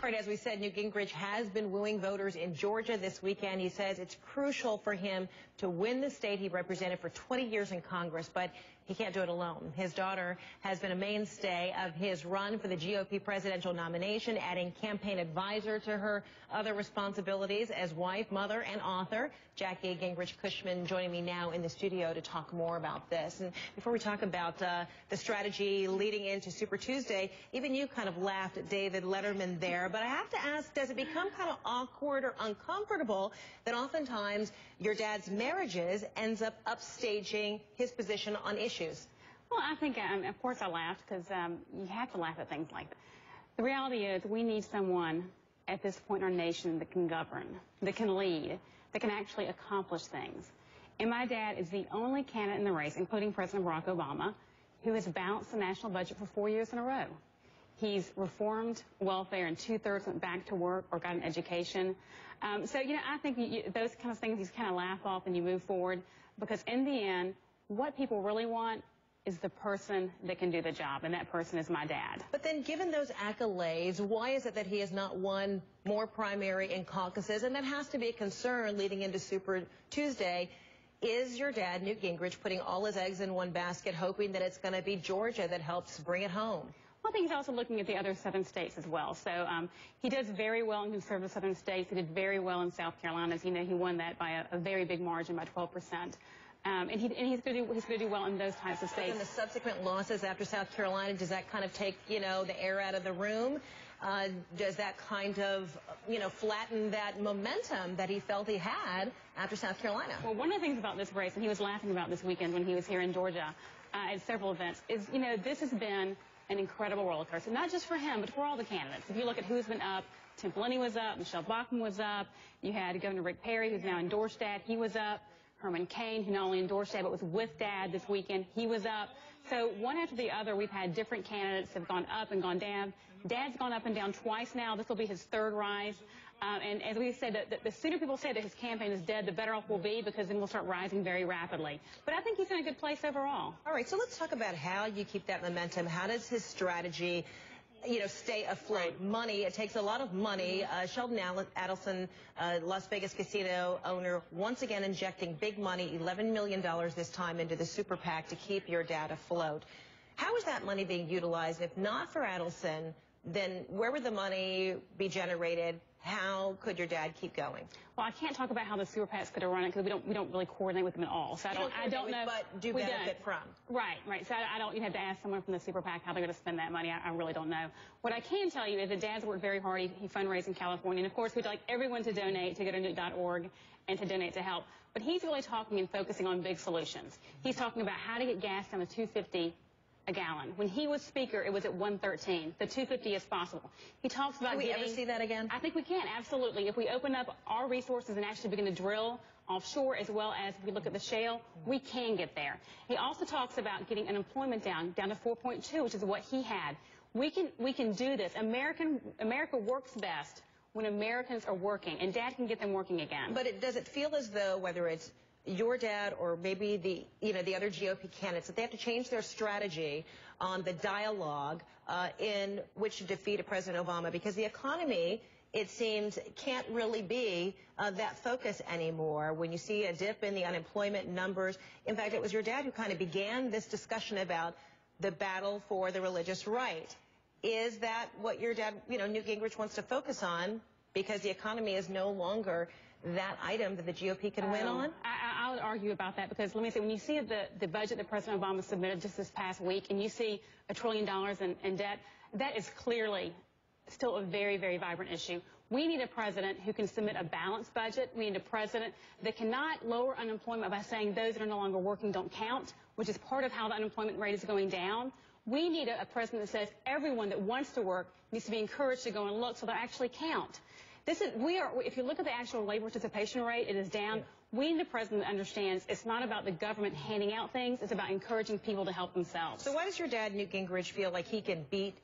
All right, as we said, Newt Gingrich has been wooing voters in Georgia this weekend. He says it's crucial for him to win the state he represented for 20 years in Congress, but he can't do it alone. His daughter has been a mainstay of his run for the GOP presidential nomination, adding campaign advisor to her other responsibilities as wife, mother, and author. Jackie Gingrich Cushman joining me now in the studio to talk more about this. And before we talk about the strategy leading into Super Tuesday, even you kind of laughed at David Letterman there. But I have to ask, does it become kind of awkward or uncomfortable that oftentimes your dad's marriages ends up upstaging his position on issues? Well, I think, of course I laughed, because you have to laugh at things like that. The reality is we need someone at this point in our nation that can govern, that can lead, that can actually accomplish things. And my dad is the only candidate in the race, including President Barack Obama, who has balanced the national budget for 4 years in a row. He's reformed welfare, and 2/3 went back to work or got an education. So, you know, I think those kind of things you kind of laugh off and you move forward, because in the end, what people really want is the person that can do the job, and that person is my dad. But then, given those accolades, why is it that he has not won more primary and caucuses? And that has to be a concern leading into Super Tuesday. Is your dad, Newt Gingrich, putting all his eggs in one basket, hoping that it's going to be Georgia that helps bring it home? Well, I think he's also looking at the other southern states as well. So he does very well in conservative southern states. He did very well in South Carolina. As you know, he won that by a very big margin, by 12%. And he's going to do well in those types of states. And the subsequent losses after South Carolina, does that kind of take, you know, the air out of the room? Does that kind of, you know, flatten that momentum that he felt he had after South Carolina? Well, one of the things about this race, and he was laughing about this weekend when he was here in Georgia at several events, is, you know, this has been an incredible roller coaster, not just for him, but for all the candidates. If you look at who's been up, Tim Pawlenty was up, Michelle Bachmann was up, you had Governor Rick Perry, who's now endorsed Dad, he was up, Herman Cain, who not only endorsed Dad, but was with Dad this weekend, he was up. So one after the other, we've had different candidates have gone up and gone down. Dad's gone up and down twice now. This will be his third rise. And as we said, the sooner people say that his campaign is dead, the better off we'll be, because then we'll start rising very rapidly. But I think he's in a good place overall. All right, so let's talk about how you keep that momentum. How does his strategy, you know, stay afloat? Right. Money, it takes a lot of money. Sheldon Adelson, Las Vegas casino owner, once again injecting big money, $11 million this time into the super PAC to keep your dad afloat. How is that money being utilized? If not for Adelson, then where would the money be generated? How could your dad keep going? Well, I can't talk about how the super PACs could have run it, because we don't really coordinate with them at all. So I don't know. But do benefit from. Right. So I don't. You have to ask someone from the super PAC how they're going to spend that money. I really don't know. What I can tell you is that Dad's worked very hard. He fundraised in California, and of course we'd like everyone to donate, to go to Newt.org and to donate to help. But he's really talking and focusing on big solutions. He's talking about how to get gas down to $2.50 a gallon. When he was Speaker, it was at $1.13. The $2.50 is possible. He talks about Can we ever see that again? I think we can, absolutely. If we open up our resources and actually begin to drill offshore, as well as if we look at the shale, we can get there. He also talks about getting unemployment down to 4.2, which is what he had. We can do this. America works best when Americans are working, and Dad can get them working again. But does it feel as though, whether it's your dad or maybe the other GOP candidates, that they have to change their strategy on the dialogue in which to defeat President Obama, because the economy, it seems, can't really be that focus anymore when you see a dip in the unemployment numbers. In fact, it was your dad who kind of began this discussion about the battle for the religious right. Is that what your dad, Newt Gingrich, wants to focus on, because the economy is no longer that item that the GOP can win on? I would argue about that, because let me say, when you see the budget that President Obama submitted just this past week, and you see $1 trillion in debt, that is clearly still a very, very vibrant issue. We need a president who can submit a balanced budget. We need a president that cannot lower unemployment by saying those that are no longer working don't count, which is part of how the unemployment rate is going down. We need a president that says everyone that wants to work needs to be encouraged to go and look so they actually count. If you look at the actual labor participation rate, it is down. Yeah. We need a president that understands it's not about the government handing out things, it's about encouraging people to help themselves. So why does your dad, Newt Gingrich, feel like he can beat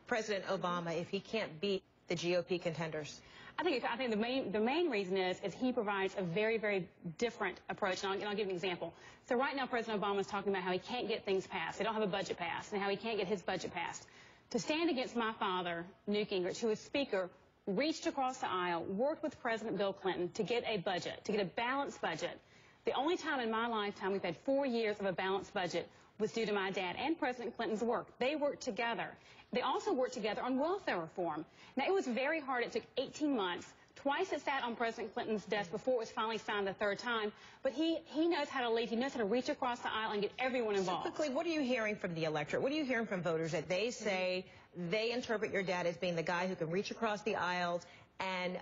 President Obama if he can't beat the GOP contenders? I think the main reason is he provides a very, very different approach, and I'll give you an example. So right now, President Obama is talking about how he can't get things passed. They don't have a budget passed, and how he can't get his budget passed. to stand against my father, Newt Gingrich, who was Speaker, reached across the aisle, worked with President Bill Clinton to get a budget, to get a balanced budget. The only time in my lifetime we've had 4 years of a balanced budget was due to my dad and President Clinton's work. They worked together. They also worked together on welfare reform. Now, it was very hard. It took 18 months. Twice it sat on President Clinton's desk before it was finally signed the third time. But he knows how to lead. He knows how to reach across the aisle and get everyone involved. So quickly, what are you hearing from the electorate? What are you hearing from voters that they say they interpret your dad as being the guy who can reach across the aisles and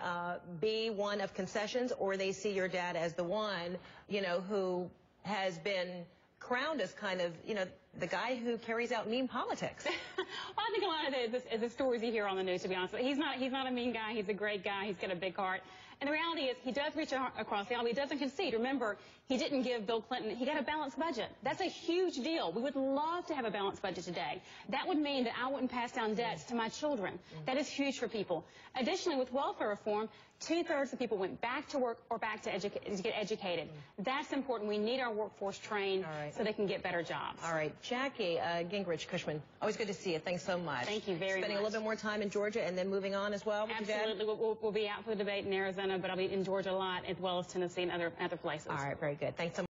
be one of concessions, or they see your dad as the one, you know, who has been crowned as kind of, you know, the guy who carries out mean politics? Well, I think a lot of the stories you hear on the news, to be honest. He's not a mean guy. He's a great guy. He's got a big heart. And the reality is he does reach across the aisle. He doesn't concede. Remember, he didn't give Bill Clinton, he got a balanced budget. That's a huge deal. We would love to have a balanced budget today. That would mean that I wouldn't pass down debts to my children. That is huge for people. Additionally, with welfare reform, 2/3 of people went back to work or back to get educated. That's important. We need our workforce trained so they can get better jobs. All right. Jackie Gingrich Cushman, always good to see you. Thanks so much. Thank you very much. Spending a little bit more time in Georgia and then moving on as well with Absolutely. your dad? We'll be out for the debate in Arizona, but I'll be in Georgia a lot, as well as Tennessee and other places. All right. Very good. Thanks so much.